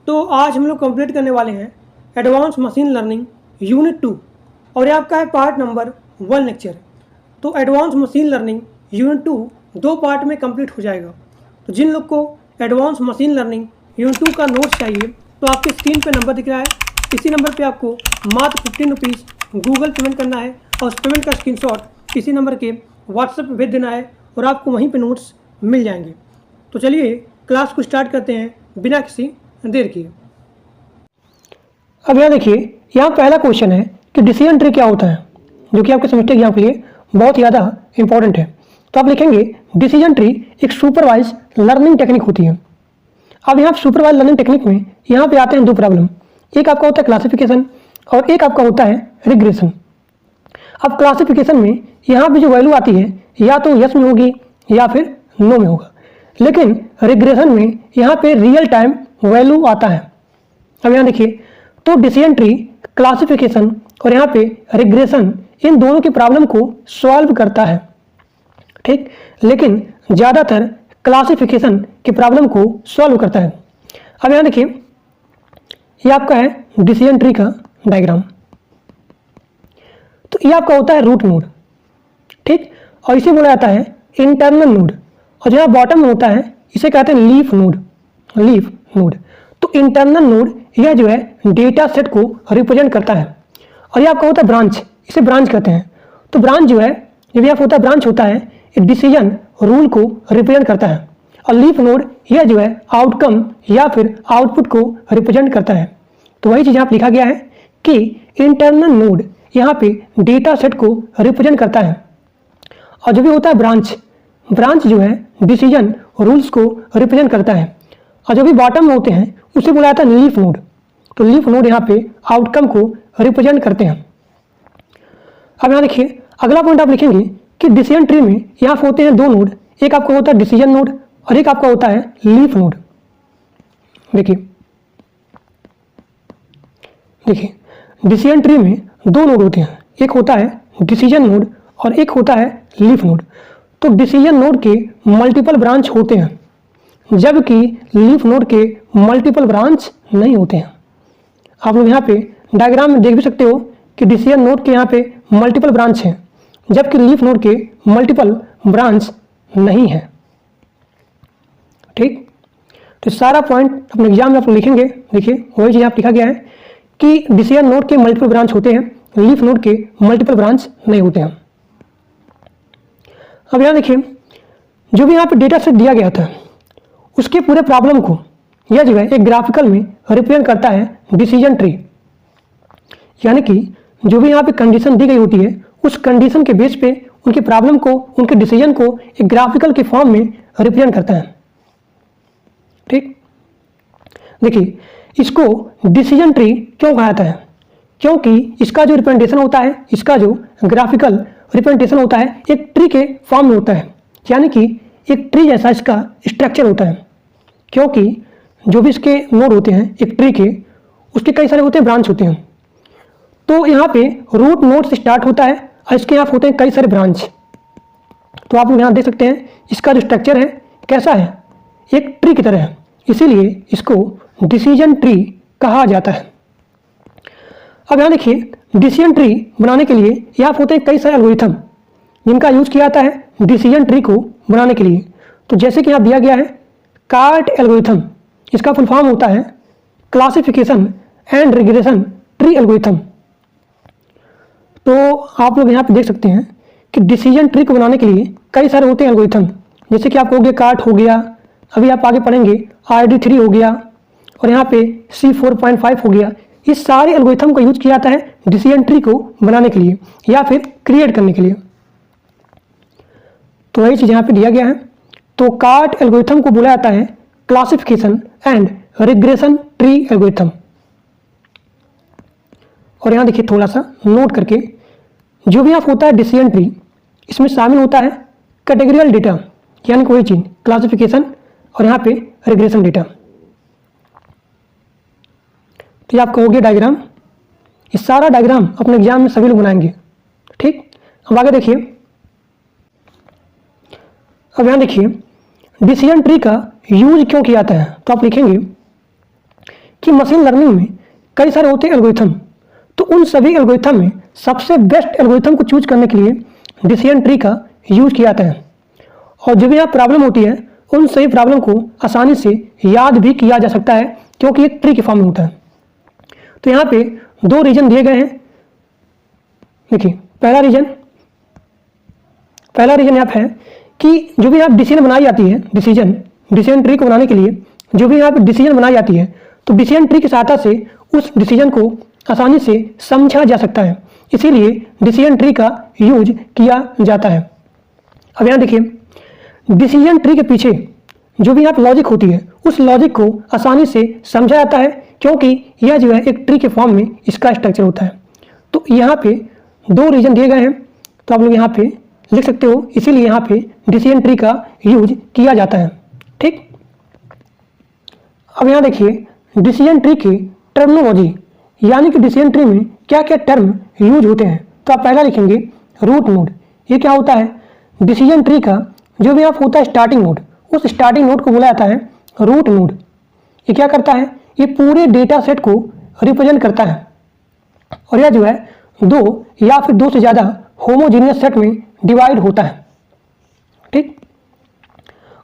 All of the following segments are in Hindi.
तो आज हम लोग कंप्लीट करने वाले हैं एडवांस मशीन लर्निंग यूनिट 2 और ये आपका है पार्ट नंबर 1 लेक्चर। तो एडवांस मशीन लर्निंग यूनिट 2 दो पार्ट में कंप्लीट हो जाएगा। तो जिन लोग को एडवांस मशीन लर्निंग यूनिट 2 का नोट्स चाहिए तो आपके स्क्रीन पे नंबर दिख रहा है, इसी नंबर पे आपको मात्र 15 रुपीज़ गूगल पेमेंट करना है और उस पेमेंट का स्क्रीनशॉट इसी नंबर के व्हाट्सएप पे भेज देना है और आपको वहीं पे नोट्स मिल जाएंगे। तो चलिए क्लास को स्टार्ट करते हैं बिना किसी देर किए। अब यहाँ देखिए, यहाँ पहला क्वेश्चन है कि डिसीजन ट्री क्या होता है, जो कि आपके सेमेस्टर एग्जाम के लिए बहुत ज़्यादा इंपॉर्टेंट है। तो आप लिखेंगे डिसीजन ट्री एक सुपरवाइज लर्निंग टेक्निक होती है। अब यहाँ सुपरवाइज लर्निंग टेक्निक में यहाँ पे आते हैं दो प्रॉब्लम, एक आपका होता है क्लासिफिकेशन और एक आपका होता है रिग्रेशन। अब क्लासिफिकेशन में यहाँ पे जो वैल्यू आती है या तो यस में होगी या फिर नो में होगा, लेकिन रिग्रेशन में यहाँ पे रियल टाइम वैल्यू आता है। अब यहाँ देखिए, तो डिसीजन ट्री, क्लासिफिकेशन और यहाँ पे रिग्रेशन इन दोनों की प्रॉब्लम को सॉल्व करता है, ठीक, लेकिन ज़्यादातर क्लासिफिकेशन की प्रॉब्लम को सॉल्व करता है। अब यहाँ देखिए, ये आपका है डिसीजन ट्री का डायग्राम। तो ये आपका होता है रूट नोड, ठीक, और इसे बोला जाता है इंटरनल नोड, और जहाँ बॉटम में होता है इसे कहते हैं लीफ नोड, लीफ नोड। तो इंटरनल नोड यह जो है डेटा सेट को रिप्रेजेंट करता है, और ये आपका होता है ब्रांच, इसे ब्रांच कहते हैं। तो ब्रांच जो है, जब यहाँ होता है ब्रांच होता है, डिसीजन रूल को रिप्रेजेंट करता है, और लीफ नोड यह जो है आउटकम या फिर आउटपुट को रिप्रेजेंट करता है। तो वही चीज़ यहाँ लिखा गया है कि इंटरनल नोड यहाँ पे डेटा सेट को रिप्रेजेंट करता है, और जो भी होता है ब्रांच, ब्रांच जो है डिसीजन रूल्स को रिप्रेजेंट करता है, और जो भी बॉटम में होते हैं उसे बोला जाता है लीफ नोड। तो लीफ नोड यहाँ पे आउटकम को रिप्रेजेंट करते हैं। अब यहाँ देखिए, अगला पॉइंट आप लिखेंगे कि डिसीजन ट्री में यहाँ होते हैं दो नोड, एक आपका होता है डिसीजन नोड और एक आपका होता है लीफ नोड। देखिए देखिए, डिसीजन ट्री में दो नोड होते हैं, एक होता है डिसीजन नोड और एक होता है लीफ नोड। तो डिसीजन नोड के मल्टीपल ब्रांच होते हैं, जबकि लीफ नोड के मल्टीपल ब्रांच नहीं होते हैं। आप लोग यहाँ पे डायग्राम में देख भी सकते हो कि डिसीजन नोड के यहाँ पे मल्टीपल ब्रांच हैं, जबकि लीफ नोड के मल्टीपल ब्रांच नहीं है, ठीक। तो सारा पॉइंट अपने एग्जाम में आप लिखेंगे। देखिए वही चीज़ आप लिखा गया है कि डिसीजन नोड के मल्टीपल ब्रांच होते हैं, लीफ नोड के मल्टीपल ब्रांच नहीं होते हैं। अब यहाँ देखिए, जो भी यहाँ पे डेटा सेट दिया गया था उसके पूरे प्रॉब्लम को यह जो है एक ग्राफिकल में रिप्रेजेंट करता है डिसीजन ट्री। यानी कि जो भी यहाँ पे कंडीशन दी गई होती है उस कंडीशन के बेस पे उनकी प्रॉब्लम को, उनके डिसीजन को एक ग्राफिकल के फॉर्म में रिप्रेजेंट करता है, ठीक। देखिए, इसको डिसीजन ट्री क्यों कहा जाता है, क्योंकि इसका जो रिप्रेजेंटेशन होता है, इसका जो ग्राफिकल रिप्रेजेंटेशन होता है एक ट्री के फॉर्म में होता है, यानी कि एक ट्री जैसा इसका स्ट्रक्चर होता है। क्योंकि जो भी इसके नोड होते हैं एक ट्री के, उसके कई सारे होते हैं ब्रांच होते हैं। तो यहाँ पे रूट नोड से स्टार्ट होता है और इसके यहाँ होते हैं कई सारे ब्रांच। तो आप लोग यहाँ देख सकते हैं इसका जो स्ट्रक्चर है कैसा है, एक ट्री की तरह है, इसीलिए इसको डिसीजन ट्री कहा जाता है। अब यहाँ देखिए, डिसीजन ट्री बनाने के लिए यहाँ होते हैं कई सारे एल्गोरिथम जिनका यूज किया जाता है डिसीजन ट्री को बनाने के लिए। तो जैसे कि यहाँ दिया गया है कार्ट एल्गोरिथम, इसका फुल फॉर्म होता है classification and regression tree algorithm. तो आप लोग यहाँ पे देख सकते हैं कि डिसीजन ट्री को बनाने के लिए कई सारे होते हैं एल्गोरिथम, जैसे कि आपको हो गया कार्ट हो गया, अभी आप आगे पढ़ेंगे RD3 हो गया, और यहाँ पे C4.5 हो गया। इस सारे एल्गोरिथम का यूज किया जाता है डिसीजन ट्री को बनाने के लिए या फिर क्रिएट करने के लिए। तो वही चीज़ यहाँ पे दिया गया है। तो कार्ट एल्गोरिथम को बोला जाता है classification and regression tree algorithm. और यहाँ देखिए थोड़ा सा नोट करके, जो भी आप होता है डिसीजन ट्री, इसमें शामिल होता है कैटेगरियल डेटा, यानी कोई चीज़ क्लासिफिकेशन और यहाँ पे रिग्रेशन डेटा। तो ये आपका हो गया डायग्राम। इस सारा डायग्राम अपने एग्जाम में सभी लोग बनाएंगे, ठीक। अब आगे देखिए, अब यहाँ देखिए डिसीजन ट्री का यूज क्यों किया जाता है। तो आप लिखेंगे कि मशीन लर्निंग में कई सारे होते हैं एल्गोरिथम, तो उन सभी एल्गोरिथम में सबसे बेस्ट एल्गोरिथम को चूज करने के लिए डिसीजन ट्री का यूज किया जाता है। और जो भी यहाँ प्रॉब्लम होती है उन सभी प्रॉब्लम को आसानी से याद भी किया जा सकता है क्योंकि एक ट्री के फॉर्म में होता है। तो यहाँ पे 2 रीजन दिए गए हैं। देखिए पहला रीजन यहाँ है कि जो भी यहाँ डिसीजन बनाई जाती है, डिसीजन ट्री को बनाने के लिए जो भी यहाँ पे डिसीजन बनाई जाती है, तो डिसीजन ट्री की सहायता से उस डिसीजन को आसानी से समझा जा सकता है, इसीलिए डिसीजन ट्री का यूज किया जाता है। अब यहाँ देखिए डिसीजन ट्री के पीछे जो भी यहाँ पे लॉजिक होती है उस लॉजिक को आसानी से समझा जाता है क्योंकि यह जो है एक ट्री के फॉर्म में इसका स्ट्रक्चर होता है। तो यहाँ पे 2 रीजन दिए गए हैं, तो आप लोग यहाँ पे लिख सकते हो, इसीलिए यहाँ पे डिसीजन ट्री का यूज किया जाता है। ठीक, अब यहाँ देखिए डिसीजन ट्री की टर्मिनोलॉजी, यानी कि डिसीजन ट्री में क्या क्या टर्म यूज होते हैं। तो आप पहला लिखेंगे रूट नोड। ये क्या होता है, डिसीजन ट्री का जो भी आप होता है स्टार्टिंग नोड, उस स्टार्टिंग नोड को बोला जाता है रूट नोड। ये क्या करता है, ये पूरे डेटा सेट को रिप्रेजेंट करता है और यह जो है 2 या फिर 2 से ज़्यादा होमोजीनियस सेट में डिवाइड होता है। ठीक,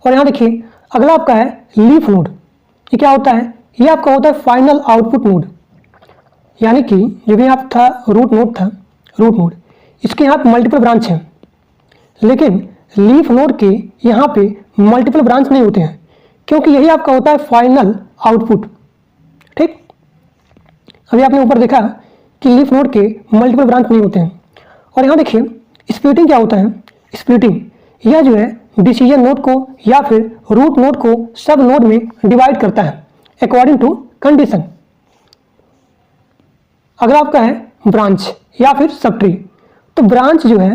और यहाँ देखिए अगला आपका है लीफ नोड। ये क्या होता है, ये आपका होता है फाइनल आउटपुट नोड, यानी कि जो भी आप था रूट नोड, इसके यहाँ पे मल्टीपल ब्रांच हैं, लेकिन लीफ नोड के यहाँ पे मल्टीपल ब्रांच नहीं होते हैं क्योंकि यही आपका होता है फाइनल आउटपुट। ठीक, अभी आपने ऊपर देखा कि लीफ नोड के मल्टीपल ब्रांच नहीं होते हैं। और यहाँ देखिए स्प्लिटिंग क्या होता है, स्प्लिटिंग यह जो है डिसीजन नोड को या फिर रूट नोड को सब नोड में डिवाइड करता है अकॉर्डिंग टू कंडीशन। अगर आपका है ब्रांच या फिर सब ट्री, तो ब्रांच जो है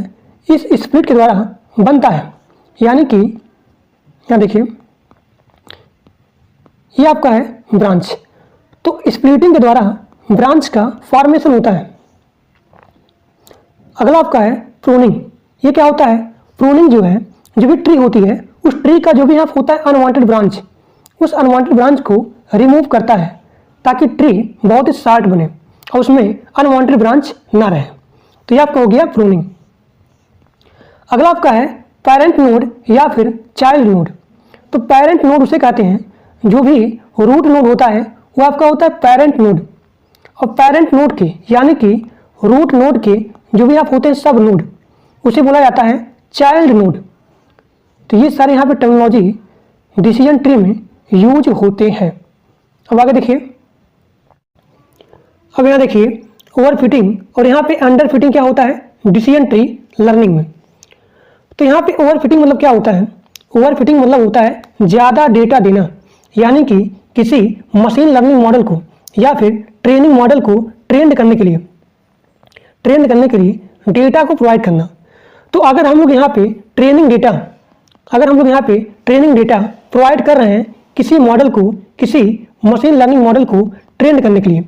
इस स्प्लिट के द्वारा बनता है, यानी कि यहाँ देखिए ये आपका है ब्रांच, तो स्प्लिटिंग के द्वारा ब्रांच का फॉर्मेशन होता है। अगला आपका है प्रूनिंग। ये क्या होता है, प्रूनिंग जो है जो भी ट्री होती है उस ट्री का जो भी यहाँ होता है अनवांटेड ब्रांच, उस अनवांटेड ब्रांच को रिमूव करता है ताकि ट्री बहुत ही शार्ट बने और उसमें अनवांटेड ब्रांच ना रहे। तो ये आपका हो गया प्रूनिंग। अगला आपका है पेरेंट नोड या फिर चाइल्ड नोड। तो पेरेंट नोड उसे कहते हैं जो भी रूट नोड होता है वो आपका होता है पेरेंट नोड, और पेरेंट नोड के यानी कि रूट नोड के जो भी आप होते हैं सब नोड उसे बोला जाता है चाइल्ड नोड। तो ये सारे यहाँ पे टर्मिनोलॉजी डिसीजन ट्री में यूज होते हैं। अब आगे देखिए, अब यहाँ देखिए ओवरफिटिंग और यहाँ पे अंडर फिटिंग क्या होता है डिसीजन ट्री लर्निंग में। तो यहाँ पे ओवरफिटिंग मतलब क्या होता है, ओवरफिटिंग मतलब होता है ज़्यादा डेटा देना, यानी कि किसी मशीन लर्निंग मॉडल को या फिर ट्रेनिंग मॉडल को ट्रेन करने के लिए डेटा को प्रोवाइड करना। तो अगर हम लोग यहाँ पे ट्रेनिंग डेटा प्रोवाइड कर रहे हैं किसी मॉडल को, किसी मशीन लर्निंग मॉडल को ट्रेन करने के लिए,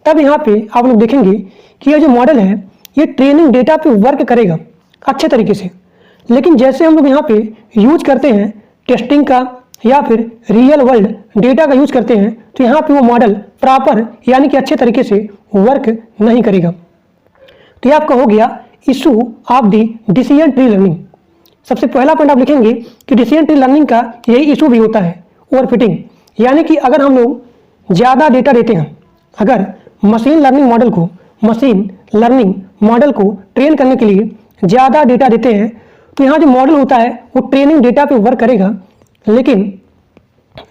तब यहाँ पे आप लोग देखेंगे कि ये जो मॉडल है ये ट्रेनिंग डेटा पे वर्क करेगा अच्छे तरीके से। लेकिन जैसे हम लोग यहाँ पे यूज करते हैं टेस्टिंग का या फिर रियल वर्ल्ड डेटा का यूज करते हैं, तो यहाँ पे वो मॉडल प्रॉपर यानी कि अच्छे तरीके से वर्क नहीं करेगा। तो ये आपका हो गया issue of the decision tree learning. सबसे पहला पॉइंट आप लिखेंगे कि डिसीजन ट्री लर्निंग का यही इशू भी होता है ओवरफिटिंग, यानी कि अगर हम लोग ज़्यादा डेटा देते हैं, अगर मशीन लर्निंग मॉडल को ट्रेन करने के लिए ज़्यादा डेटा देते हैं, तो यहाँ जो मॉडल होता है वो ट्रेनिंग डेटा पे वर्क करेगा, लेकिन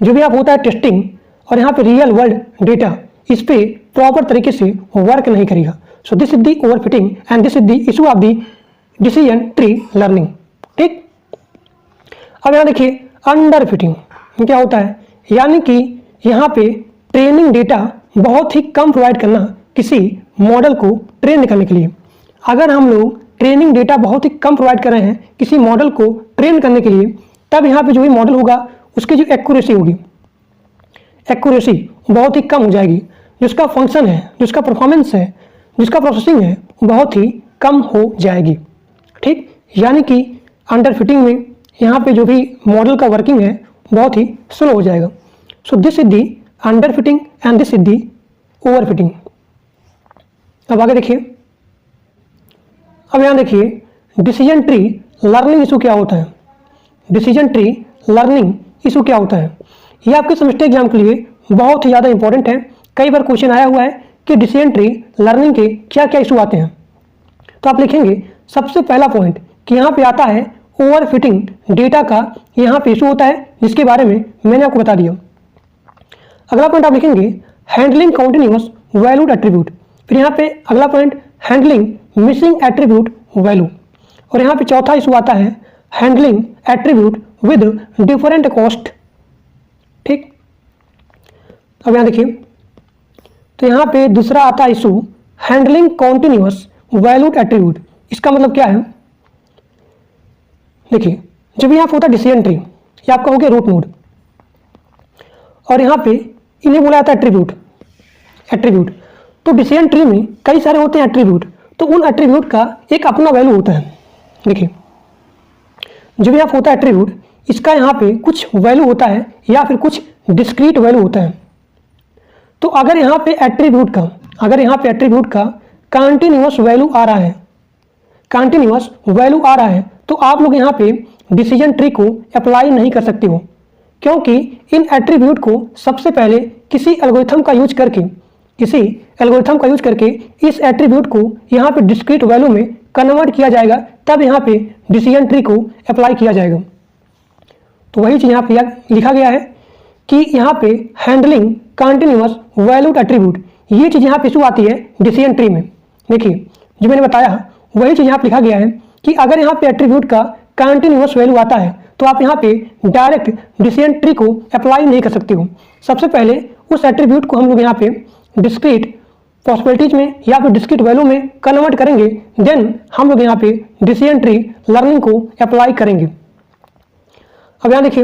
जो भी आप होता है टेस्टिंग और यहाँ पे रियल वर्ल्ड डेटा इस पे प्रॉपर तरीके से वर्क नहीं करेगा। सो this is the overfitting and this is the issue of the decision tree learning. ठीक, अब यहाँ देखिए अंडर फिटिंग क्या होता है, यानी कि यहाँ पे ट्रेनिंग डेटा बहुत ही कम प्रोवाइड करना किसी मॉडल को ट्रेन करने के लिए। अगर हम लोग ट्रेनिंग डेटा बहुत ही कम प्रोवाइड कर रहे हैं किसी मॉडल को ट्रेन करने के लिए, तब यहाँ पे जो भी मॉडल होगा उसकी जो एक्यूरेसी होगी, एक्यूरेसी बहुत ही कम हो जाएगी। जिसका फंक्शन है, जिसका परफॉर्मेंस है, जिसका प्रोसेसिंग है बहुत ही कम हो जाएगी। ठीक, यानी कि अंडर फिटिंग में यहाँ पे जो भी मॉडल का वर्किंग है बहुत ही स्लो हो जाएगा। सो this is the under fitting and this is the over fitting. अब आगे देखिए, अब यहाँ देखिए डिसीजन ट्री लर्निंग इशू क्या होता है। डिसीजन ट्री लर्निंग इशू क्या होता है, ये आपके सेमेस्टर एग्जाम के लिए बहुत ही ज़्यादा इंपॉर्टेंट है। कई बार क्वेश्चन आया हुआ है कि डिसीजन ट्री लर्निंग के क्या क्या इशू आते हैं। तो आप लिखेंगे सबसे पहला पॉइंट कि यहाँ पे आता है ओवर फिटिंग डेटा का यहाँ पे इशू होता है, जिसके बारे में मैंने आपको बता दिया। अगला पॉइंट आप लिखेंगे हैंडलिंग कॉन्टिन्यूअस वैल्यूड एट्रीब्यूट। फिर यहाँ पे अगला point handling missing attribute value. और यहाँ पे चौथा इशू आता है handling attribute with different cost. ठीक, अब यहाँ देखिए, तो यहाँ पे दूसरा आता है issue handling continuous valued attribute. इसका मतलब क्या है, देखिए जब यहाँ पे होता है डिसीजन ट्री या आप कहोगे रूट नोड, और यहाँ पे इन्हें बोला जाता है एट्रीब्यूट। एट्रीब्यूट तो डिसीजन ट्री में कई सारे होते हैं एट्रीब्यूट, तो उन एट्रीब्यूट का एक अपना वैल्यू होता है। देखिए जब यहाँ होता है एट्रीब्यूट, इसका यहाँ पे कुछ वैल्यू होता है या फिर कुछ डिस्क्रीट वैल्यू होता है। तो अगर यहाँ पे एट्रीब्यूट का कंटिन्यूअस वैल्यू आ रहा है, कंटिन्यूअस वैल्यू आ रहा है, तो आप लोग यहाँ पे डिसीजन ट्री को अप्लाई नहीं कर सकते हो, क्योंकि इन एट्रीब्यूट को सबसे पहले किसी एल्गोरिथम का यूज करके इस एट्रीब्यूट को यहाँ पे डिस्क्रीट वैल्यू में कन्वर्ट किया जाएगा, तब यहाँ पे डिसीजन ट्री को अप्लाई किया जाएगा। तो वही चीज़ यहाँ पे लिखा गया है कि यहाँ पे हैंडलिंग कंटिन्यूअस वैल्यूड एट्रीब्यूट, ये चीज़ यहाँ पे इशू आती है डिसीजन ट्री में। देखिए जो मैंने बताया वही चीज़ यहाँ पे लिखा गया है कि अगर यहाँ पे एट्रीब्यूट का कंटिन्यूअस वैल्यू आता है तो आप यहाँ पे डायरेक्ट डिसीजन ट्री को अप्लाई नहीं कर सकते हो। सबसे पहले उस एट्रीब्यूट को हम लोग यहाँ पे डिस्क्रीट पॉसिबिलिटीज में या फिर डिस्क्रीट वैल्यू में कन्वर्ट करेंगे, देन हम लोग यहाँ पे डिसीजन ट्री लर्निंग को अप्लाई करेंगे। अब यहाँ देखिए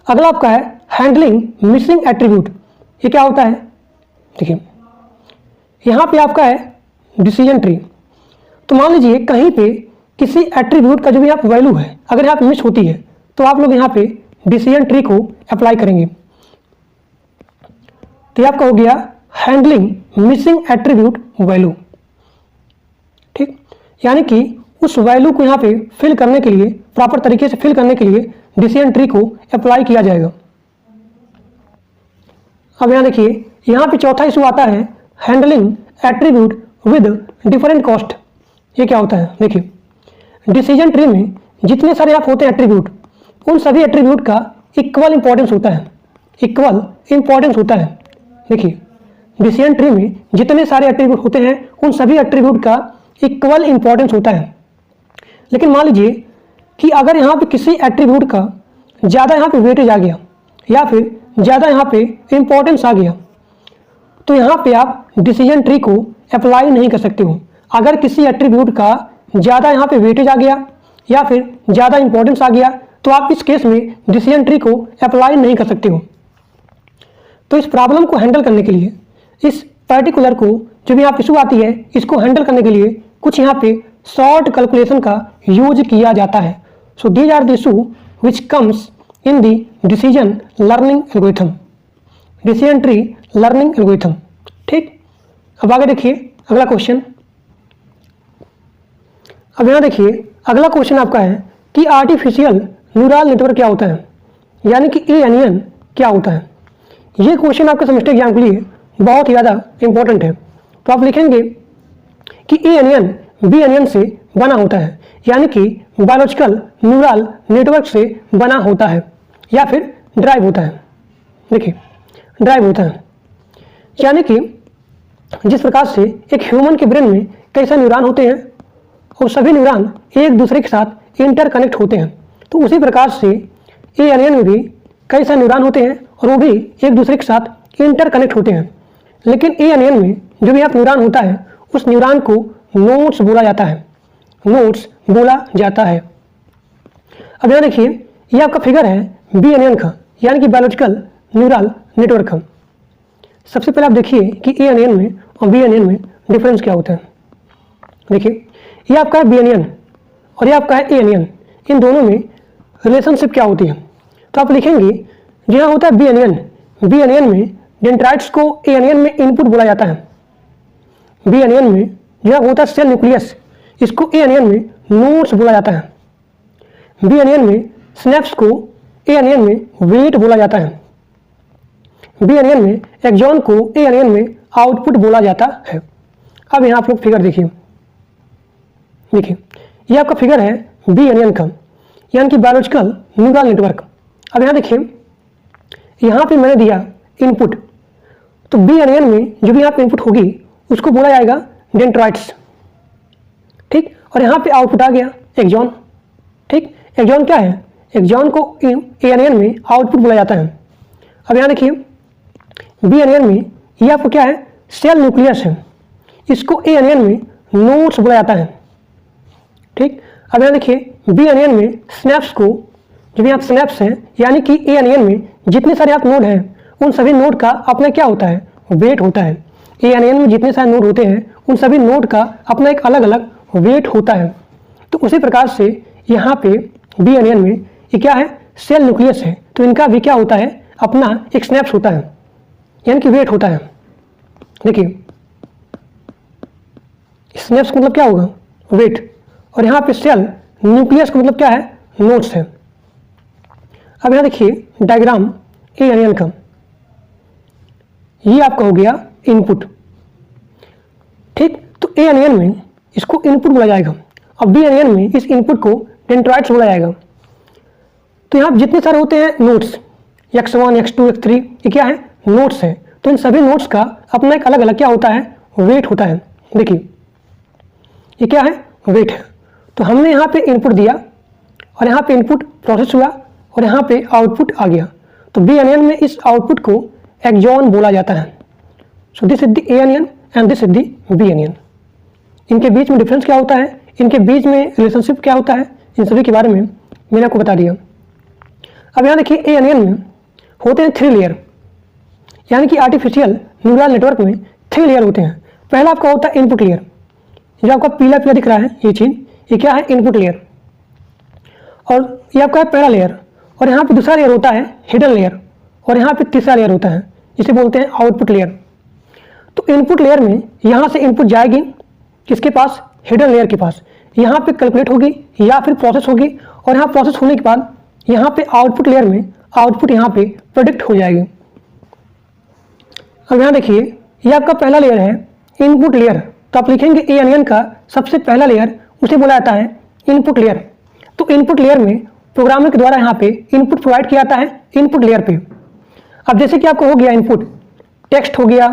अगला आपका है हैंडलिंग मिसिंग एट्रीब्यूट। ये क्या होता है, देखिए यहाँ पे आपका है डिसीजन ट्री। तो मान लीजिए कहीं पे किसी एट्रीब्यूट का जो भी यहाँ वैल्यू है अगर यहाँ पे मिस होती है, तो आप लोग यहाँ पे डिसीजन ट्री को अप्लाई करेंगे। तो ये आपका हो गया हैंडलिंग मिसिंग एट्रीब्यूट वैल्यू। ठीक, यानी कि उस वैल्यू को यहाँ पे फिल करने के लिए, प्रॉपर तरीके से फिल करने के लिए डिसीजन ट्री को अप्लाई किया जाएगा। अब यहाँ देखिए यहाँ पे चौथा इशू आता है handling attribute with different cost. ये क्या होता है, देखिए डिसीजन ट्री में जितने सारे आप होते हैं एट्रीब्यूट, उन सभी एट्रीब्यूट का इक्वल इंपॉर्टेंस होता है। इक्वल इंपॉर्टेंस होता है। देखिए डिसीजन ट्री में जितने सारे एट्रीब्यूट होते हैं उन सभी एट्रीब्यूट का इक्वल इंपॉर्टेंस होता है। लेकिन मान लीजिए कि अगर यहाँ पे किसी एट्रीब्यूट का ज़्यादा यहाँ पे वेटेज आ गया या फिर ज़्यादा यहाँ पे इंपॉर्टेंस आ गया, तो यहाँ पे आप डिसीजन ट्री को अप्लाई नहीं कर सकते हो। अगर किसी एट्रीब्यूट का ज़्यादा यहाँ पे वेटेज आ गया या फिर ज़्यादा इंपॉर्टेंस आ गया, तो आप इस केस में डिसीजन ट्री को अप्लाई नहीं कर सकते हो। तो इस प्रॉब्लम को हैंडल करने के लिए, इस पर्टिकुलर को जो भी यहाँ इशू आती है, इसको हैंडल करने के लिए कुछ यहाँ पे शॉर्ट कैलकुलेशन का यूज किया जाता है। So these are the issue which comes in the decision learning algorithm, decision tree learning algorithm. ठीक, अब आगे देखिए अगला क्वेश्चन। अब यहाँ देखिए अगला क्वेश्चन आपका है कि आर्टिफिशियल न्यूरल नेटवर्क क्या होता है, यानी कि ANN क्या होता है। ये क्वेश्चन आपके सेमेस्टर एग्जाम के लिए बहुत ही ज़्यादा इंपॉर्टेंट है। तो आप लिखेंगे कि ANN BNN से बना होता है, यानी कि बायोलॉजिकल न्यूरल नेटवर्क से बना होता है या फिर ड्राइव होता है। देखिए ड्राइव होता है, यानी कि जिस प्रकार से एक ह्यूमन के ब्रेन में कई सारे न्यूरॉन होते हैं और सभी न्यूरॉन एक दूसरे के साथ इंटरकनेक्ट होते हैं, तो उसी प्रकार से ANN में भी कई सारे न्यूरॉन होते हैं और वो भी एक दूसरे के साथ इंटरकनेक्ट होते हैं। लेकिन ANN में जो भी आप न्यूरॉन होता है, उस न्यूरॉन को नोड्स बोला जाता है, नोड्स बोला जाता है। अब यहाँ देखिए ये आपका फिगर है BNN का, यानी कि बायोलॉजिकल न्यूरल नेटवर्क का। सबसे पहले आप देखिए कि ANN में और BNN में डिफरेंस क्या होता है। देखिए ये आपका है BNN और ये आपका है ANN, इन दोनों में रिलेशनशिप क्या होती है। तो आप लिखेंगे जो यहाँ होता है BNN, बी एनियन में डेंड्राइट्स को ए एनियन में इनपुट बोला जाता है। बी एनियन में जो होता है सेल न्यूक्लियस, इसको ए एनियन में नोड्स बोला जाता है। बी एनियन में स्नैप्स को ए एनियन में वेट बोला जाता है। बी एनियन में एक्सॉन को ए एनियन में आउटपुट बोला जाता है। अब यहाँ आप लोग फिगर देखिए, ये आपका फिगर है बी एनियन का, यानी कि बायोलॉजिकल न्यूरल नेटवर्क। अब यहाँ देखिए, यहाँ पे मैंने दिया इनपुट, तो बी एनियन में जो भी यहाँ पे इनपुट होगी उसको बोला जाएगा डेंड्राइट्स, ठीक। और यहाँ पे आउटपुट आ गया एक्सॉन, ठीक। एक्सॉन क्या है? एक्सॉन को ए एनियन में आउटपुट बोला जाता है। अब यहाँ देखिए, बी एनियन में ये आपको क्या है? सेल न्यूक्लियस है, इसको ए एनियन में नोड्स बोला जाता है, ठीक। अब यहाँ देखिए, बी एनियन में स्नैप्स को, जो भी यहाँ स्नैप्स हैं, यानी कि ए एनियन में जितने सारे आप नोड हैं उन सभी नोड का अपना क्या होता है? वेट होता है। ए एनियन में जितने सारे नोड होते हैं उन सभी नोड का अपना एक अलग अलग वेट होता है। तो उसी प्रकार से यहाँ पे बी एनियन में ये क्या है? सेल न्यूक्लियस है, तो इनका भी क्या होता है? अपना एक स्नैप्स होता है, यानी कि वेट होता है। देखिए, स्नैप्स का मतलब क्या होगा? वेट। और यहाँ पे सेल न्यूक्लियस का मतलब क्या है? नोड्स है। अब यहाँ देखिए डायग्राम ए एनियन का, ये आपका हो गया इनपुट, ठीक। तो ए एनियन में इसको इनपुट बोला जाएगा, और बी एनियन में इस इनपुट को डेंड्राइट्स बोला जाएगा। तो यहाँ जितने सारे होते हैं नोड्स, x1, x2, x3, ये क्या है? नोड्स है। तो इन सभी नोड्स का अपना एक अलग अलग क्या होता है? वेट होता है। देखिए, ये क्या है? वेट है। तो हमने यहाँ पे इनपुट दिया, और यहाँ पे इनपुट प्रोसेस हुआ, और यहाँ पे आउटपुट आ गया। तो बी एनियन में इस आउटपुट को एक्सॉन बोला जाता है। So this is the A anion and this is the B anion. इनके बीच में डिफरेंस क्या होता है, इनके बीच में रिलेशनशिप क्या होता है, इन सभी के बारे में मैंने आपको बता दिया। अब यहाँ देखिए, ए एनियन में होते हैं 3 लेयर, यानी कि आर्टिफिशियल न्यूरल नेटवर्क में 3 लेयर होते हैं। पहला आपका होता है इनपुट लेयर, जो आपका पीला पीला दिख रहा है, ये चीज़, ये क्या है? Input layer. और ये आपका है पहला लेयर। और यहाँ पे दूसरा लेयर होता है हिडन लेयर, और यहाँ पे तीसरा लेयर होता है, जिसे बोलते हैं आउटपुट लेयर। तो इनपुट लेयर में यहाँ से इनपुट जाएगी किसके पास? हिडन लेयर के पास। यहाँ पे कैलकुलेट होगी या फिर प्रोसेस होगी, और यहाँ प्रोसेस होने के बाद यहाँ पे आउटपुट लेयर में आउटपुट यहाँ पे प्रोडिक्ट हो जाएगी। अब यहाँ देखिए, ये आपका पहला लेयर है इनपुट लेयर। तो आप लिखेंगे ए एनियन का सबसे पहला लेयर, उसे बोला जाता है इनपुट लेयर। तो इनपुट लेयर में प्रोग्रामर के द्वारा यहाँ पे इनपुट प्रोवाइड किया जाता है इनपुट लेयर पे। अब जैसे कि आपको हो गया इनपुट, टेक्स्ट हो गया,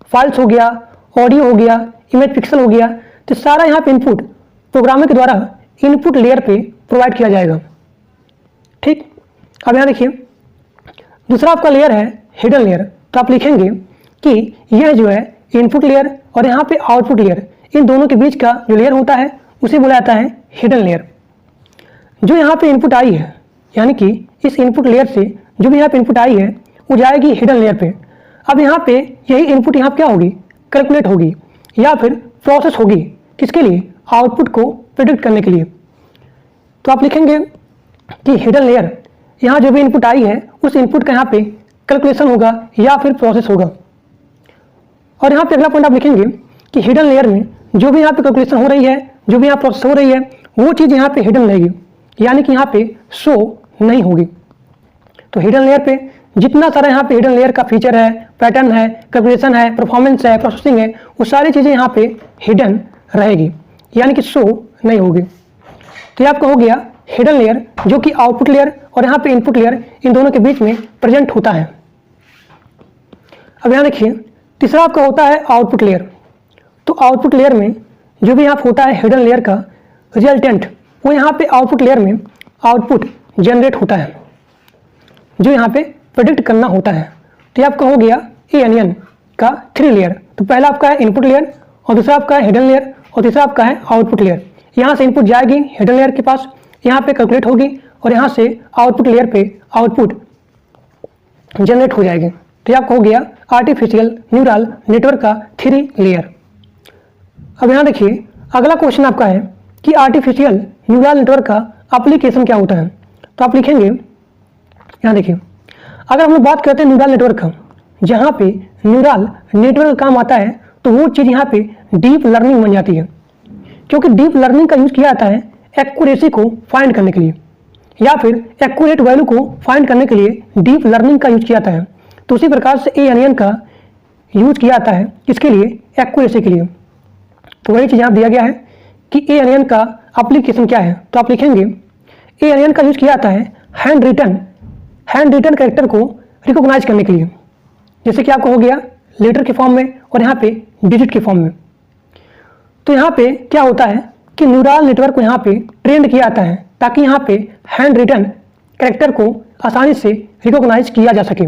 फाइल्स हो गया, ऑडियो हो गया, इमेज पिक्सल हो गया, तो सारा यहाँ पे इनपुट प्रोग्रामर के द्वारा इनपुट लेयर पे प्रोवाइड किया जाएगा, ठीक। अब यहाँ देखिए, दूसरा आपका लेयर है हिडन लेयर। तो आप लिखेंगे कि यह जो है इनपुट लेयर और यहाँ पे आउटपुट लेयर, इन दोनों के बीच का जो लेयर होता है उसे बोला जाता है हिडन लेयर। जो यहाँ पे इनपुट आई है, यानी कि इस इनपुट लेयर से जो भी यहाँ पे इनपुट आई है वो जाएगी हिडन लेयर पे। अब यहाँ पे यही इनपुट यहाँ क्या होगी? कैलकुलेट होगी या फिर प्रोसेस होगी, किसके लिए? आउटपुट को प्रेडिक्ट करने के लिए। तो आप लिखेंगे कि हिडन लेयर, यहाँ जो भी इनपुट आई है उस इनपुट का यहाँ पे कैलकुलेशन होगा या फिर प्रोसेस होगा। और यहाँ पे अगला पॉइंट आप लिखेंगे कि हिडन लेयर में जो भी यहाँ पे कैलकुलेशन हो रही है, जो भी यहाँ प्रोसेस हो रही है, वो चीज़ यहाँ पे हिडन रहेगी, यानी कि यहाँ पे शो नहीं होगी। तो हिडन लेयर पे जितना सारा यहाँ पे हिडन लेयर का फीचर है, पैटर्न है, कैलकुलेशन है, परफॉर्मेंस है, प्रोसेसिंग है, वो सारी चीज़ें यहाँ पे हिडन रहेगी, यानी कि शो नहीं होगी। तो ये आपका हो गया हिडन लेयर, जो कि आउटपुट लेयर और यहाँ पे इनपुट लेयर, इन दोनों के बीच में प्रेजेंट होता है। अब यहाँ देखिए, तीसरा आपका होता है आउटपुट लेयर। तो आउटपुट लेयर में जो भी यहाँ होता है हिडन लेयर का रिजल्टेंट, वो यहाँ पे आउटपुट लेयर में आउटपुट जनरेट होता है, जो यहाँ पे प्रेडिक्ट करना होता है। तो ये आपका हो गया ए एनियन का 3 लेयर। तो पहला आपका है इनपुट लेयर, और दूसरा आपका है हिडन लेयर, और तीसरा आपका है आउटपुट लेयर। यहाँ से इनपुट जाएगी हिडन लेयर के पास, यहाँ पे कैलकुलेट होगी, और यहाँ से आउटपुट लेयर पे आउटपुट जनरेट हो जाएगी। तो ये आपका हो गया आर्टिफिशियल न्यूरल नेटवर्क का 3 लेयर। अब यहाँ देखिए, अगला क्वेश्चन आपका है कि आर्टिफिशियल न्यूरल नेटवर्क का एप्लीकेशन क्या होता है। तो आप लिखेंगे, यहाँ देखिए, अगर हम लोग बात करते हैं न्यूरल नेटवर्क का, जहाँ पे न्यूरल नेटवर्क काम आता है तो वो चीज़ यहाँ पे डीप लर्निंग बन जाती है, क्योंकि डीप लर्निंग का यूज किया जाता है एक्यूरेसी को फाइंड करने के लिए, या फिर एक्यूरेट वैल्यू को फाइंड करने के लिए डीप लर्निंग का यूज किया जाता है। तो उसी प्रकार से ANN का यूज किया जाता है किसके लिए, एक्यूरेसी के लिए। तो वही चीज़ यहाँ दिया गया है कि ANN का एप्लीकेशन क्या है, तो आप लिखेंगे ANN का यूज किया जाता है हैंड रिटन कैरेक्टर को रिकॉग्नाइज करने के लिए, जैसे कि आपको हो गया लेटर के फॉर्म में और यहाँ पे डिजिट के फॉर्म में। तो यहाँ पे क्या होता है कि न्यूरल नेटवर्क को यहाँ पे ट्रेंड किया जाता है ताकि यहाँ पे हैंड रिटन कैरेक्टर को आसानी से रिकॉग्नाइज किया जा सके,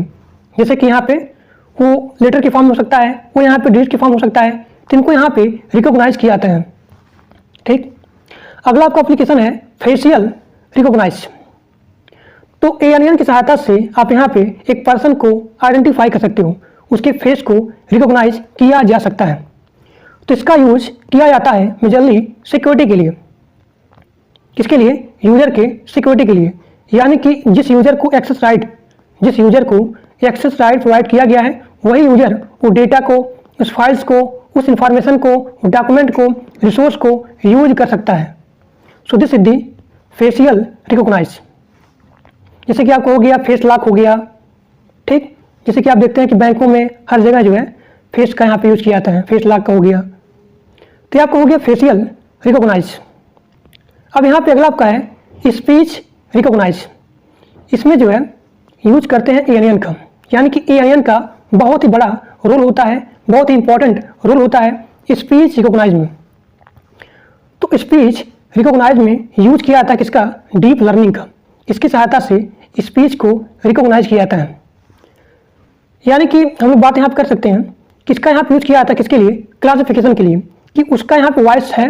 जैसे कि यहाँ पे वो लेटर के फॉर्म हो सकता है, वो यहाँ पे डिजिट के फॉर्म हो सकता है, तो इनको यहाँ पे रिकॉग्नाइज किया जाता है। ठीक, अगला आपका एप्लीकेशन है फेशियल रिकॉग्नाइज। तो ANN की सहायता से आप यहाँ पे एक पर्सन को आइडेंटिफाई कर सकते हो, उसके फेस को रिकॉग्नाइज किया जा सकता है। तो इसका यूज किया जाता है मेजरली सिक्योरिटी के लिए, किसके लिए, यूजर के सिक्योरिटी के लिए, यानी कि जिस यूजर को एक्सेस राइट प्रोवाइड किया गया है वही यूजर वो डेटा को, उस फाइल्स को, उस इंफॉर्मेशन को, डॉक्यूमेंट को, रिसोर्स को यूज कर सकता है। So this is the facial recognize. जैसे कि आपको हो गया फेस लॉक हो गया, ठीक, जैसे कि आप देखते हैं कि बैंकों में हर जगह जो है फेस का यहाँ पे यूज किया जाता है, फेस लॉक का हो गया, तो आपको हो गया फेशियल रिकॉग्नाइज। अब यहाँ पे अगला आपका है स्पीच रिकॉग्नाइज। इसमें जो है यूज करते हैं ANN का, यानी कि ANN का बहुत ही बड़ा रोल होता है, बहुत ही इंपॉर्टेंट रोल होता है स्पीच रिकॉग्नाइज में। तो स्पीच रिकॉग्नाइज में यूज किया जाता है किसका, डीप लर्निंग का। इसकी सहायता से स्पीच को रिकॉग्नाइज किया जाता है, यानी कि हम लोग बात यहाँ पर कर सकते हैं किसका यहाँ पे यूज किया जाता है, किसके लिए, क्लासिफिकेशन के लिए, कि उसका यहाँ पे वॉइस है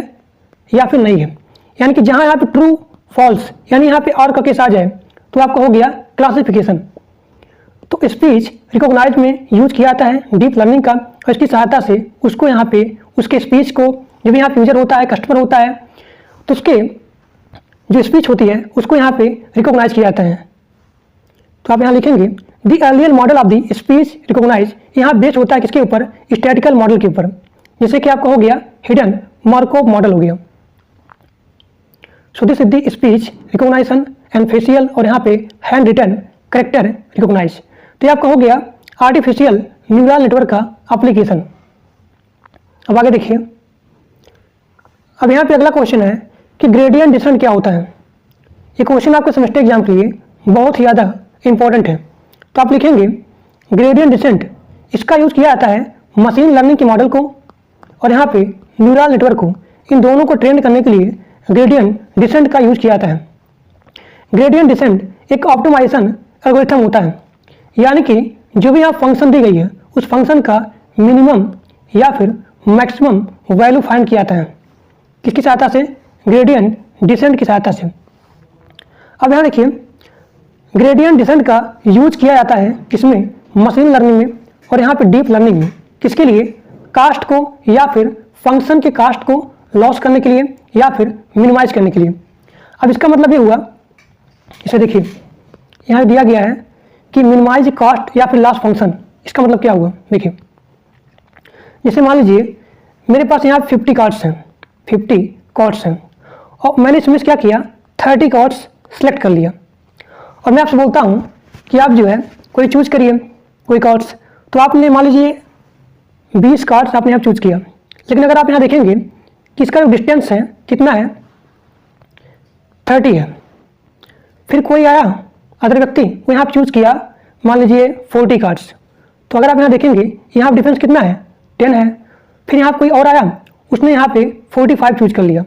या फिर नहीं है, यानी कि जहाँ यहाँ पे ट्रू फॉल्स यानी यहाँ पे और का केस आ जाए तो आपका हो गया क्लासिफिकेशन। तो स्पीच रिकॉग्नाइज में यूज किया जाता है डीप लर्निंग का, और इसकी सहायता से उसको यहाँ पे उसके स्पीच को, जो भी यहाँ पे यूजर होता है, कस्टमर होता है, तो उसके जो स्पीच होती है उसको यहाँ पे रिकॉग्नाइज किया जाता है। तो आप यहाँ लिखेंगे the earlier model of the speech recognize, यहाँ बेस्ड होता है किसके ऊपर, स्टैटिकल मॉडल के ऊपर, जैसे कि आपका हो गया हिडन मार्कोव मॉडल हो गया। So this is the speech recognition and facial, और यहाँ पे हैंड रिटन कैरेक्टर रिकॉग्नाइज। तो ये आपका हो गया आर्टिफिशियल न्यूरल नेटवर्क का एप्लीकेशन। अब आगे देखिए, अब यहाँ पे अगला क्वेश्चन है कि ग्रेडियंट डिसेंट क्या होता है। ये क्वेश्चन आपके सेमेस्टर एग्जाम के लिए बहुत ही ज़्यादा इंपॉर्टेंट है। तो आप लिखेंगे ग्रेडियंट डिसेंट, इसका यूज किया जाता है मशीन लर्निंग के मॉडल को और यहाँ पे न्यूरल नेटवर्क को, इन दोनों को ट्रेन करने के लिए ग्रेडियंट डिसेंट का यूज किया जाता है। ग्रेडियंट डिसेंट एक ऑप्टिमाइजेशन एल्गोरिथम होता है, यानी कि जो भी यहाँ फंक्शन दी गई है उस फंक्शन का मिनिमम या फिर मैक्सिमम वैल्यू फाइंड किया जाता है, किसकी सहायता से, ग्रेडियंट डिसेंट की सहायता से। अब यहाँ देखिए ग्रेडियंट डिसेंट का यूज किया जाता है किसमें, मशीन लर्निंग में और यहाँ पे डीप लर्निंग में, किसके लिए, कास्ट को या फिर फंक्शन के कास्ट को लॉस करने के लिए या फिर मिनिमाइज करने के लिए। अब इसका मतलब ये हुआ, इसे देखिए यहाँ दिया गया है कि मिनिमाइज कास्ट या फिर लॉस फंक्शन, इसका मतलब क्या हुआ, देखिए जैसे मान लीजिए मेरे पास यहाँ 50 कार्ड्स हैं, 50 कार्ड्स हैं और मैंने इसमें से क्या किया, 30 कार्ड्स सेलेक्ट कर लिया और मैं आपसे बोलता हूँ कि आप जो है कोई चूज करिए कोई कार्ड्स, तो आपने मान लीजिए 20 कार्ड्स आपने यहाँ चूज किया, लेकिन अगर आप यहाँ देखेंगे कि इसका जो डिस्टेंस है कितना है, 30 है। फिर कोई आया अदर व्यक्ति, वो यहाँ चूज किया मान लीजिए 40 कार्ड्स, तो अगर आप यहाँ देखेंगे यहाँ डिफरेंस कितना है, 10 है। फिर यहाँ कोई और आया, उसने यहाँ पे 45 चूज कर लिया,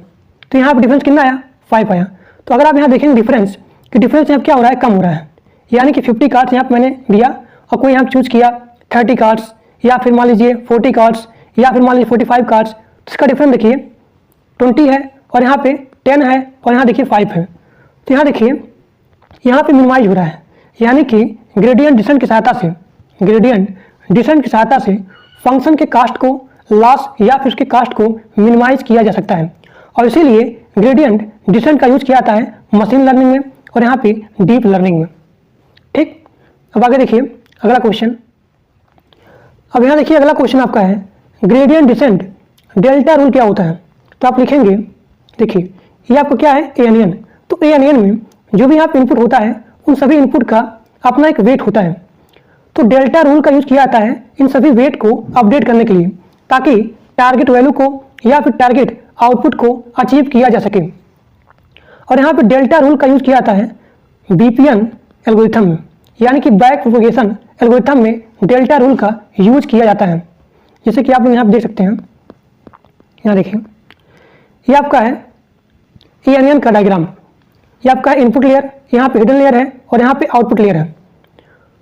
तो यहाँ पे डिफरेंस कितना आया, 5 आया। तो अगर आप यहाँ देखेंगे डिफरेंस, कि डिफरेंस यहाँ क्या हो रहा है, कम हो रहा है, यानी कि 50 कार्ड्स यहाँ पे मैंने दिया और कोई यहाँ चूज किया 30 कार्ड्स या फिर मान लीजिए 40 कार्ड्स या फिर मान लीजिए 45 कार्ड्स, तो इसका डिफरेंस देखिए 20 है और यहाँ पे 10 है और यहाँ देखिए 5 है। तो यहाँ देखिए यहाँ पे मिनिमाइज हो रहा है, यानी कि ग्रेडियंट डिसेंट की सहायता से, ग्रेडियंट डिसेंट की सहायता से फंक्शन के कास्ट को लॉस या फिर उसके कास्ट को मिनिमाइज किया जा सकता है, और इसीलिए ग्रेडियंट डिसेंट का यूज किया जाता है मशीन लर्निंग में और यहाँ पे डीप लर्निंग में। ठीक, अब आगे देखिए अगला क्वेश्चन। अब यहाँ देखिए अगला क्वेश्चन आपका है ग्रेडियंट डिसेंट डेल्टा रूल क्या होता है। तो आप लिखेंगे, देखिए ये आपका क्या है ANN। तो ANN में जो भी यहाँ पे इनपुट होता है उन सभी इनपुट का अपना एक वेट होता है। तो डेल्टा रूल का यूज किया जाता है इन सभी वेट को अपडेट करने के लिए, ताकि टारगेट वैल्यू को या फिर टारगेट आउटपुट को अचीव किया जा सके। और यहाँ पे डेल्टा रूल का यूज किया जाता है BPN एल्गोरिथम में, यानी कि बैक प्रोपगेशन एल्गोरिथम में डेल्टा रूल का यूज किया जाता है। जैसे कि आप लोग यहाँ पे देख सकते हैं, यहाँ देखिए ये आपका है ANN का डायग्राम। ये आपका इनपुट लेयर, यहाँ पे हिडन लेयर है और यहाँ पे आउटपुट लेयर है।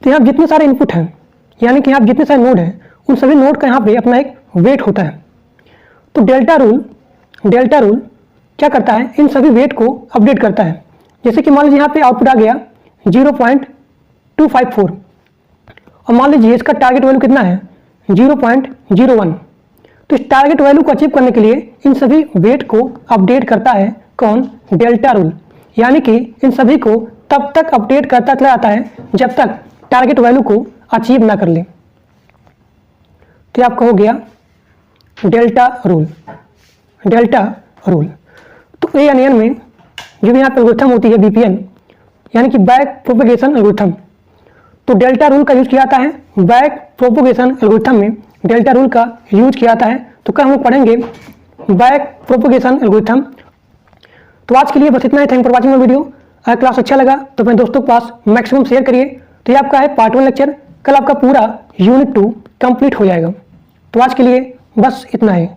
तो यहाँ जितने सारे इनपुट हैं, यानी कि यहाँ जितने सारे नोड हैं, उन सभी नोड का यहाँ पे अपना एक वेट होता है। तो डेल्टा रूल क्या करता है, इन सभी वेट को अपडेट करता है। जैसे कि मान लीजिए यहाँ पे आउटपुट आ गया 0.254 और मान लीजिए इसका टारगेट वैल्यू कितना है 0.01। तो इस टारगेट वैल्यू को अचीव करने के लिए इन सभी वेट को अपडेट करता है कौन, डेल्टा रूल। यानी कि इन सभी को तब तक अपडेट करता चला जाता है जब तक टारगेट वैल्यू को अचीव ना कर ले। तो आपका हो गया डेल्टा रूल। तो ANN में जो भी यहाँ पे एल्गोरिथम होती है BPN, यानी कि बैक प्रोपगेशन एल्गोरिथम, तो डेल्टा रूल का यूज किया जाता है। बैक प्रोपगेशन एल्गोरिथम में डेल्टा रूल का यूज किया जाता है। तो कल हम लोग पढ़ेंगे बैक प्रोपगेशन एल्गोरिथम। तो आज के लिए बस इतना ही। Thank for watching my video. अगर क्लास अच्छा लगा तो अपने दोस्तों के पास मैक्सिमम शेयर करिए। तो ये आपका है पार्ट 1 लेक्चर, कल आपका पूरा यूनिट 2 कंप्लीट हो जाएगा। तो आज के लिए बस इतना ही।